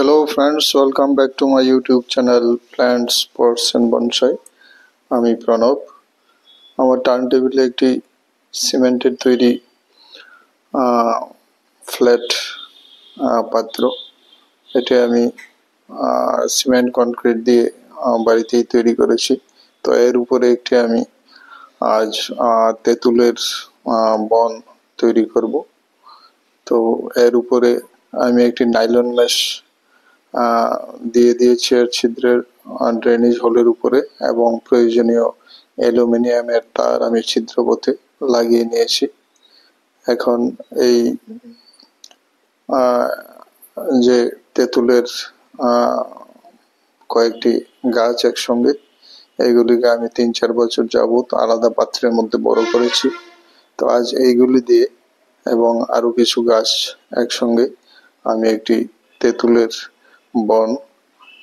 Hello friends, welcome back to my YouTube channel Plants, Pots and Bonsai. আমি প্রণব। আমার turn টেবিলে একটি সিমেন্টের তৈরি ফ্ল্যাট পাত্র। এটা আমি সিমেন্ট কনক্রিট দিয়ে বাড়িতেই তৈরি করেছি। তো এর উপরে একটি আমি আজ তেঁতুলের বন তৈরি করব। তো এর উপরে আমি একটি নাইলন মেশ দিয়ে দিয়েছি এর ছিদ্রের ড্রেনেজ হোলের উপরে, এবং প্রয়োজনীয় অ্যালুমিনিয়ামের তার আমি ছিদ্রপথে লাগিয়ে নিয়েছি। এখন এই যে তেঁতুলের কয়েকটি গাছ একসঙ্গে, এইগুলিকে আমি 3-4 বছর যাবত আলাদা পাত্রের মধ্যে বড় করেছি। তো আজ এইগুলি দিয়ে এবং আরো কিছু গাছ একসঙ্গে আমি একটি তেঁতুলের বন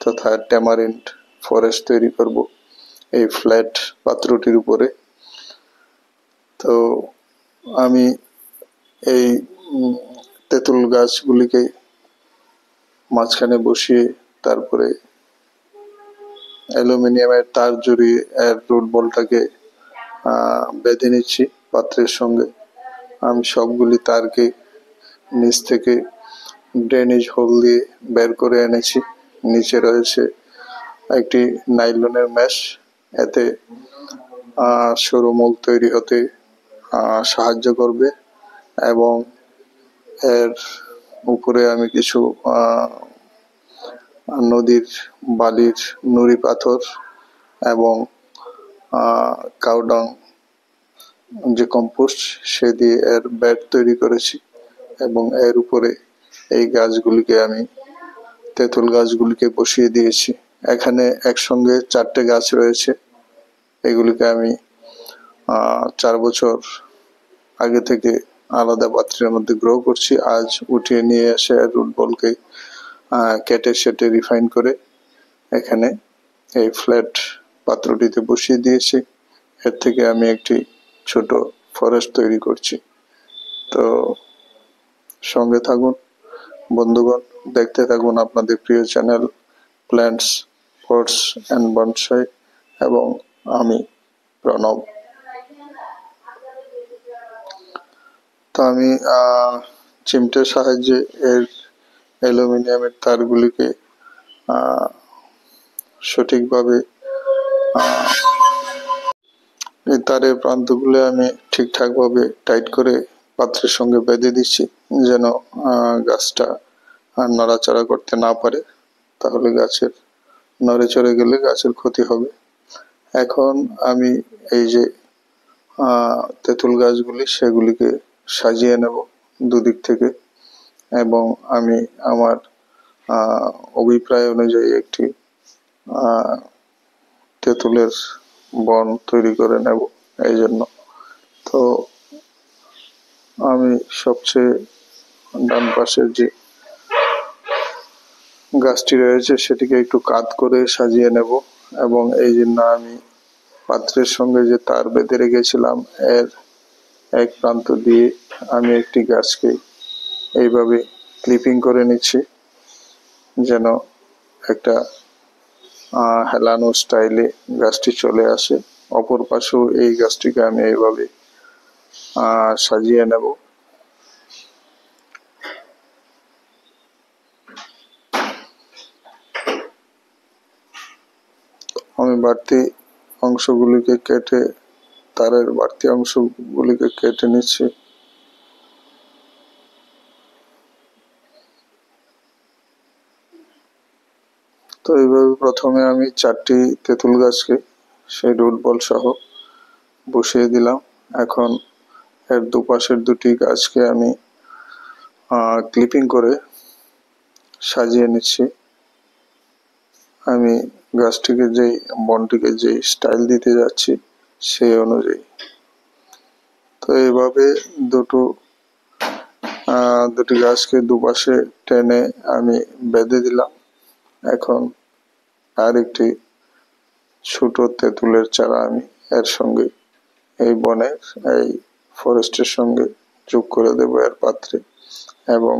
তথা ট্যামারিন্ড ফরেস্ট তৈরি করব এই ফ্ল্যাট পাত্রটির উপরে। তো আমি এই তেঁতুল গাছগুলিকে মাঝখানে বসিয়ে তারপরে অ্যালুমিনিয়ামের তার জড়িয়ে এর রুট বলটাকে বেঁধে নিচ্ছি পাত্রের সঙ্গে। আমি সবগুলি তারকে নিচ থেকে ড্রেনেজ হোল দিয়ে বের করে এনেছি। নিচে রয়েছে একটি নাইলনের ম্যাশ, এতে সরু মূল তৈরি হতে সাহায্য করবে, এবং এর উপরে আমি কিছু নদীর বালির নুড়ি পাথর এবং কাউডাং যে কম্পোস্ট সে দিয়ে এর বেড তৈরি করেছি, এবং এর উপরে এই গাছগুলিকে আমি তেঁতুল গাছগুলিকে বসিয়ে দিয়েছি। এখানে একসঙ্গে 4টে গাছ রয়েছে। এগুলিকে আমি 4 বছর আগে থেকে আলাদা পাত্রের মধ্যে গ্রো করছি। আজ উঠিয়ে নিয়ে এসে রুট বলকে কেটে সেটে রিফাইন করে এখানে এই ফ্ল্যাট পাত্রটিতে বসিয়ে দিয়েছি। এর থেকে আমি একটি ছোট ফরেস্ট তৈরি করছি। তো সঙ্গে থাকুন বন্ধুগণ, দেখতে থাকুন আপনাদের প্রিয় channel plants, pots and bonsai, এবং আমি প্রণব। তো আমি চিমটের সাহায্যে এর অ্যালুমিনিয়ামের তারগুলিকে সঠিকভাবে এই তারের প্রান্তগুলো আমি ঠিকঠাকভাবে টাইট করে পাত্রের সঙ্গে বেঁধে দিচ্ছি, যেন গাছটা নড়াচড়া করতে না পারে, তাহলে গাছের নড়ে চড়ে গেলে গাছের ক্ষতি হবে। এখন আমি এই যে তেঁতুল গাছগুলি সেগুলিকে সাজিয়ে নেব দুদিক থেকে, এবং আমি আমার অভিপ্রায় অনুযায়ী একটি তেঁতুলের বন তৈরি করে নেব এই জন্য। তো আমি সবচেয়ে ডান পাশের যে গাছটি রয়েছে সেটিকে একটু কাত করে সাজিয়ে নেব, এবং এই জন্য আমি পাত্রের সঙ্গে যে তার বেঁধে রেখেছিলাম এর এক প্রান্ত দিয়ে আমি একটি গাছকে এইভাবে ক্লিপিং করে নিচ্ছি, যেন একটা হেলানো স্টাইলে গাছটি চলে আসে। অপর পাশেও এই গাছটিকে আমি এইভাবে সাজিয়ে নেব। আমি বাড়তি অংশগুলিকে কেটে তারের বাড়তি অংশগুলিকে কেটে নিচ্ছি। তো এইভাবে প্রথমে আমি 4টি তেঁতুল গাছকে সেই রুট বল সহ বসিয়ে দিলাম। এখন এর দুপাশের 2টি গাছকে আমি ক্লিপিং করে সাজিয়ে নিচ্ছি। আমি গাছটিকে যেই বনটিকে যেই স্টাইল দিতে যাচ্ছি সেই অনুযায়ী। তো এইভাবে দুটি গাছকে দুপাশে টেনে আমি বেঁধে দিলাম। এখন আর একটি ছোট তেঁতুলের চারা আমি এর সঙ্গে এই বনের এই ফরেস্টের সঙ্গে যোগ করে দেব এর পাত্রে, এবং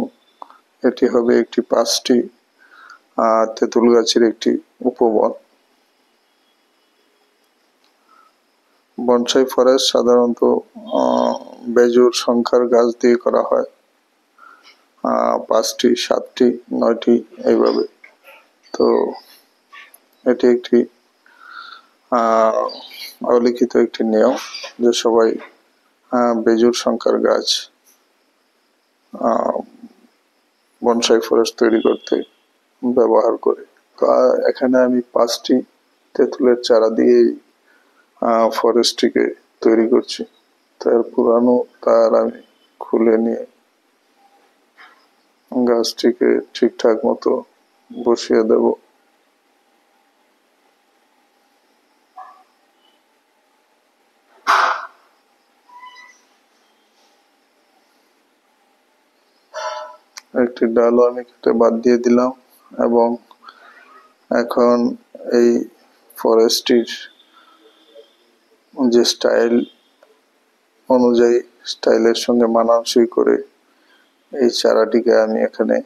এটি হবে একটি 5টি তেঁতুল গাছের একটি উপবন। বনসাই ফরেস্ট সাধারণত বেজুর সংখ্যার গাছ দিয়ে করা হয়, 5টি 7টি 9টি এইভাবে। তো এটি একটি অলিখিত একটি নিয়ম যে সবাই বেজুর সংখ্যার গাছ বনসাই ফরেস্ট তৈরি করতে ব্যবহার করে। তো এখানে আমি 5টি তেঁতুলের চারা দিয়ে ফরেস্টটিকে তৈরি করছি। তার পুরানো তার আমি খুলে নিয়ে গাছটিকে ঠিকঠাক মতো বসিয়ে দেব। একটি ডালও আমি কেটে বাদ দিয়ে দিলাম এবং এখন এই ফরেস্টটির যে স্টাইল অনুযায়ী স্টাইলের সঙ্গে মানানসই করে এই চারাটিকে আমি এখানে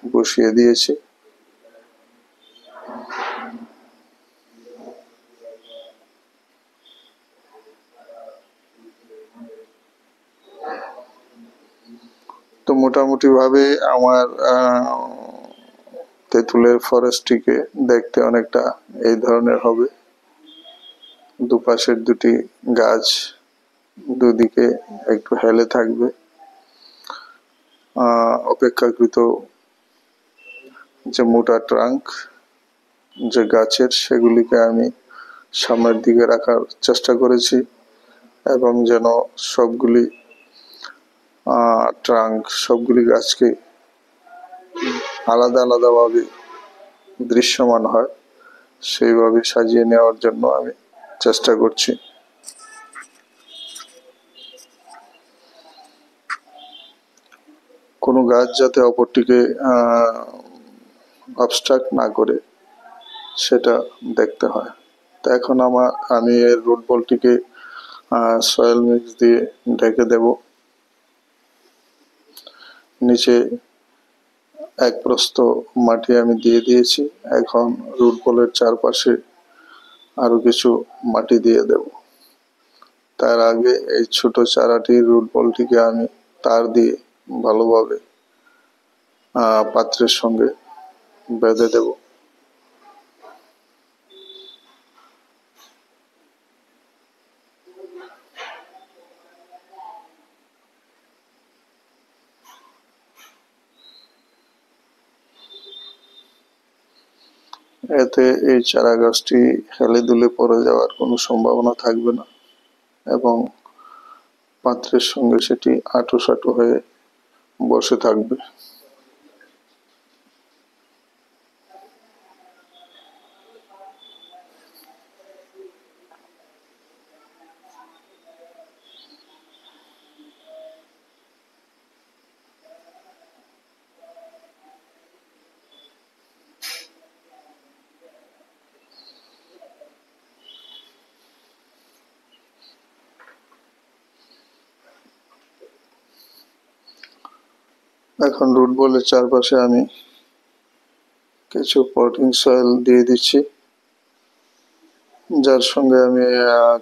বসিয়ে দিয়েছি। তো মোটামুটি ভাবে আমার তেঁতুলের ফরেস্টটিকে দেখতে অনেকটা এই ধরনের হবে। দুপাশের দুটি গাছ দুদিকে একটু হেলে থাকবে। অপেক্ষাকৃত যে মোটা ট্রাঙ্ক যে গাছের সেগুলিকে আমি সামনের দিকে রাখার চেষ্টা করেছি এবং যেন সবগুলি ট্রাঙ্ক সবগুলি গাছকে আলাদা আলাদাভাবে দৃশ্যমান হয় সেইভাবে সাজিয়ে নেওয়ার জন্য আমি চেষ্টা করছি। কোনো গাছ যাতে অপরটিকে অবস্ট্রাক্ট না করে সেটা দেখতে হয়। তো এখন আমি এর রুট বলটিকে সয়েল মিক্স দিয়ে ঢেকে দেব। নিচে এক প্রস্থ মাটি আমি দিয়ে দিয়েছি। এখন রুট বলের চারপাশে আরো কিছু মাটি দিয়ে দেব। তার আগে এই ছোট চারাটির রুট বলটিকে আমি তার দিয়ে ভালোভাবে পাত্রের সঙ্গে বেঁধে দেব। এতে এই চারা গাছটি হেলে দুলে পড়ে যাওয়ার কোনো সম্ভাবনা থাকবে না এবং পাত্রের সঙ্গে সেটি আঁটুসাঁটু হয়ে বসে থাকবে। এখন রুট বলের চারপাশে আমি কিছু পটিং সয়েল দিয়ে দিচ্ছি, যার সঙ্গে আমি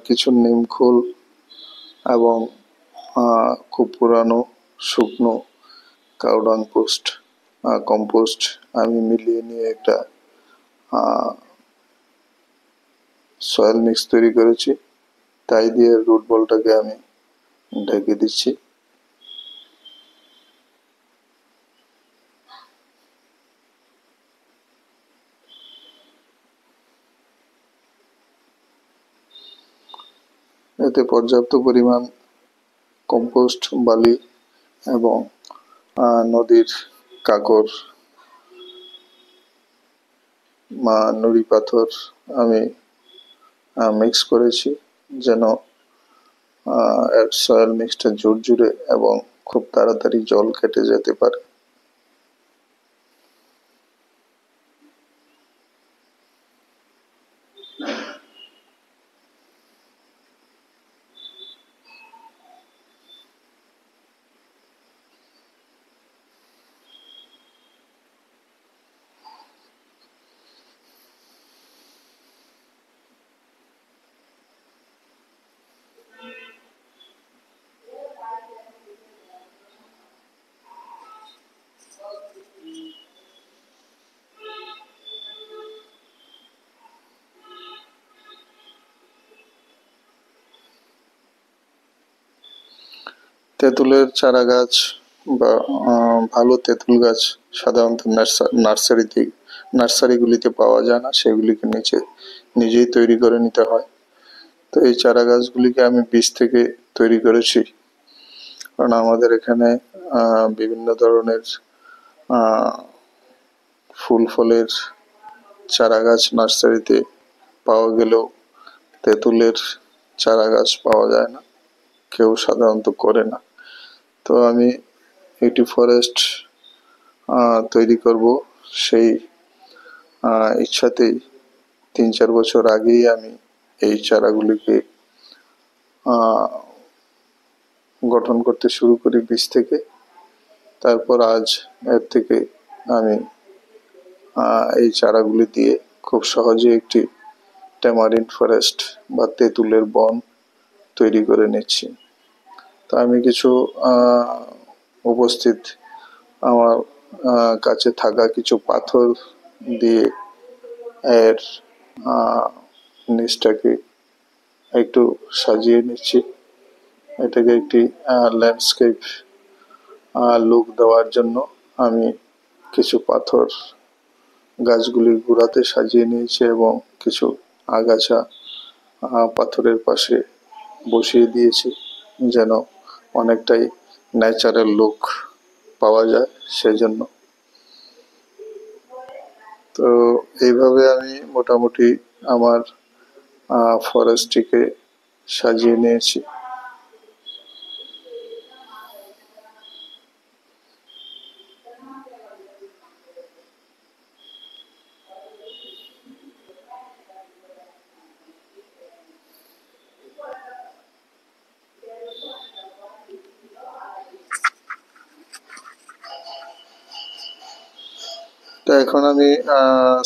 কিছু নিমখোল এবং খুব পুরানো শুকনো কাউডাং কম্পোস্ট আমি মিলিয়ে নিয়ে একটা সয়েল মিক্স তৈরি করেছি। তাই দিয়ে রুট বলটাকে আমি ঢেকে দিচ্ছি। এতে পর্যাপ্ত পরিমাণ কম্পোস্ট বালি এবং নদীর কাকর নুড়ি পাথর আমি মিক্স করেছি যেন সয়েল মিক্সটা ঝুরঝুরে এবং খুব তাড়াতাড়ি জল কেটে যেতে পারে। তেঁতুলের চারা গাছ বা ভালো তেঁতুল গাছ সাধারণত নার্সারিগুলিতে পাওয়া যায় না, সেগুলিকে নিজেই তৈরি করে নিতে হয়। তো এই চারা গাছগুলিকে আমি বীজ থেকে তৈরি করেছি, কারণ আমাদের এখানে বিভিন্ন ধরনের ফুল ফলের চারা গাছ নার্সারিতে পাওয়া গেলেও তেঁতুলের চারা গাছ পাওয়া যায় না, কেউ সাধারণত করে না। তো আমি একটি ফরেস্ট তৈরি করব সেই ইচ্ছাতেই 3-4 বছর আগেই আমি এই চারাগুলিকে গঠন করতে শুরু করি বীজ থেকে। তারপর আজ এর থেকে আমি এই চারাগুলি দিয়ে খুব সহজে একটি ট্যামারিন্ড ফরেস্ট বা তেঁতুলের বন তৈরি করে নিচ্ছি। তা আমি কিছু উপস্থিত আমার কাছে থাকা কিছু পাথর দিয়ে এর নিচটাকে একটু সাজিয়ে নিচ্ছি। এটাকে একটি ল্যান্ডস্কেপ লুক দেওয়ার জন্য আমি কিছু পাথর গাছগুলির গোড়াতে সাজিয়ে নিয়েছি এবং কিছু আগাছা পাথরের পাশে বসিয়ে দিয়েছি, যেন অনেকটাই ন্যাচারাল লুক পাওয়া যায় সেজন্য। তো এইভাবে আমি মোটামুটি আমার ফরেস্টটিকে সাজিয়ে নিয়েছি। তো এখন আমি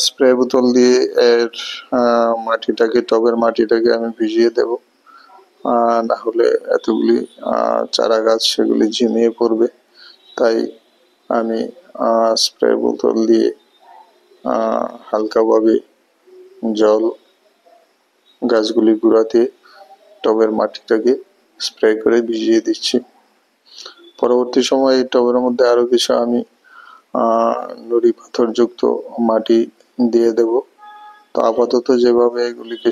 স্প্রে বোতল দিয়ে এর টবের মাটিটাকে আমি ভিজিয়ে দেব, না হলে এতগুলি চারা গাছ সেগুলি ঝিমিয়ে পড়বে। তাই আমি স্প্রে বোতল দিয়ে হালকাভাবে জল গাছগুলির গোড়াতে টবের মাটিটাকে স্প্রে করে ভিজিয়ে দিচ্ছি। পরবর্তী সময়ে এই টবের মধ্যে আরো কিছু আমি নুড়ি পাথরযুক্ত মাটি দিয়ে দেব। তো আপাতত যেভাবে এগুলিকে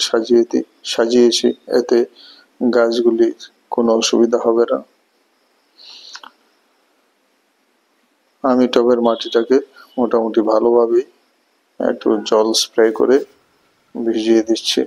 সাজিয়েছি এতে গাছগুলির কোনো অসুবিধা হবে না। আমি টবের মাটিটাকে মোটামুটি ভালোভাবে একটু জল স্প্রে করে ভিজিয়ে দিচ্ছি।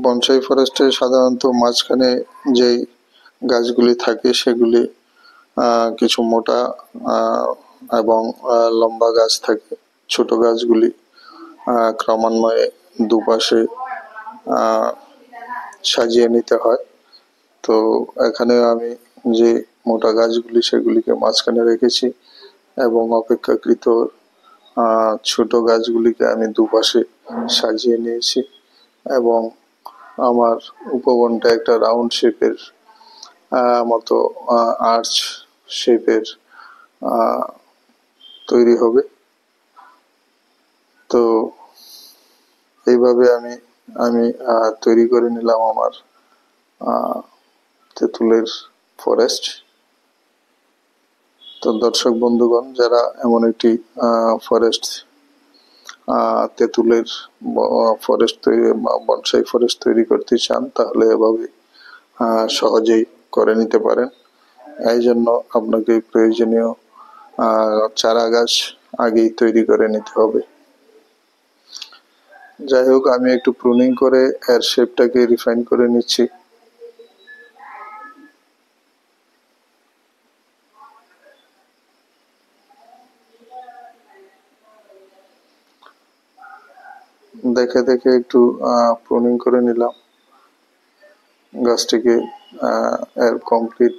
বনসাই ফরেস্টে সাধারণত মাঝখানে যেই গাছগুলি থাকে সেগুলি কিছু মোটা এবং লম্বা গাছ থাকে। ছোট গাছগুলি ক্রমান্বয়ে দুপাশে সাজিয়ে নিতে হয়। তো এখানে আমি যে মোটা গাছগুলি সেগুলিকে মাঝখানে রেখেছি এবং অপেক্ষাকৃত ছোট গাছগুলিকে আমি দুপাশে সাজিয়ে নিয়েছি এবং আমার উপবনটা একটা রাউন্ড শেপের মতো আর্চ শেপের তৈরি হবে। তো এইভাবে আমি তৈরি করে নিলাম আমার তেঁতুলের ফরেস্ট। তো দর্শক বন্ধুগণ, যারা এমন একটি ফরেস্ট তেঁতুলের ফরেস্ট তৈরি বনসাই ফরেস্ট তৈরি করতে চান, তাহলে এভাবে সহজেই করে নিতে পারেন। এই জন্য আপনাকে প্রয়োজনীয় চারা গাছ আগেই তৈরি করে নিতে হবে। যাই হোক, আমি একটু প্রুনিং করে এর শেপটাকে রিফাইন করে নিচ্ছি। দেখে দেখে একটু প্রুনিং করে নিলাম গাছটিকে এর কমপ্লিট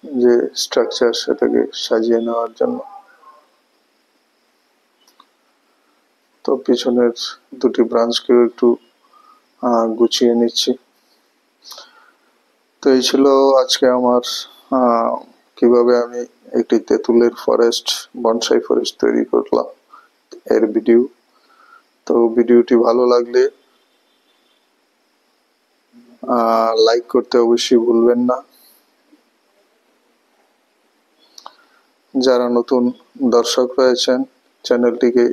যে স্ট্রাকচার সেটাকে সাজিয়ে নেওয়ার জন্য। তো পিছনের দুটি ব্রাঞ্চকেও একটু গুছিয়ে নিচ্ছি। তো তো এই ছিল আজকে আমার কিভাবে আমি একটি তেঁতুলের ফরেস্ট, বনসাই ফরেস্ট তৈরি করলাম এর ভিডিও। তো ভিডিওটি ভালো লাগলে লাইক করতে অবশ্যই ভুলবেন না। যারা নতুন দর্শক রয়েছেন চ্যানেলটিকে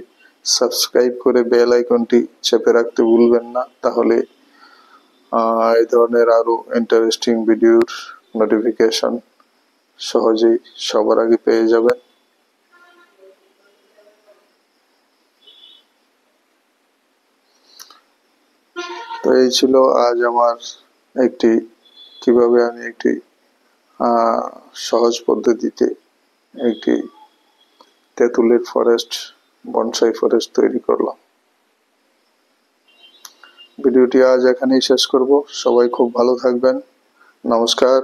সাবস্ক্রাইব করে বেল আইকনটি চেপে রাখতে ভুলবেন না, তাহলে এই ধরনের আরো ইন্টারেস্টিং ভিডিওর নোটিফিকেশন সহজেই সবার আগে পেয়ে যাবেন। তো এই ছিল আজ আমার একটি কিভাবে আমি একটি সহজ পদ্ধতিতে একটি তেঁতুলের ফরেস্ট, বনসাই ফরেস্ট তৈরি করলাম। ভিডিওটি আজ এখানেই শেষ করব। সবাই খুব ভালো থাকবেন। নমস্কার।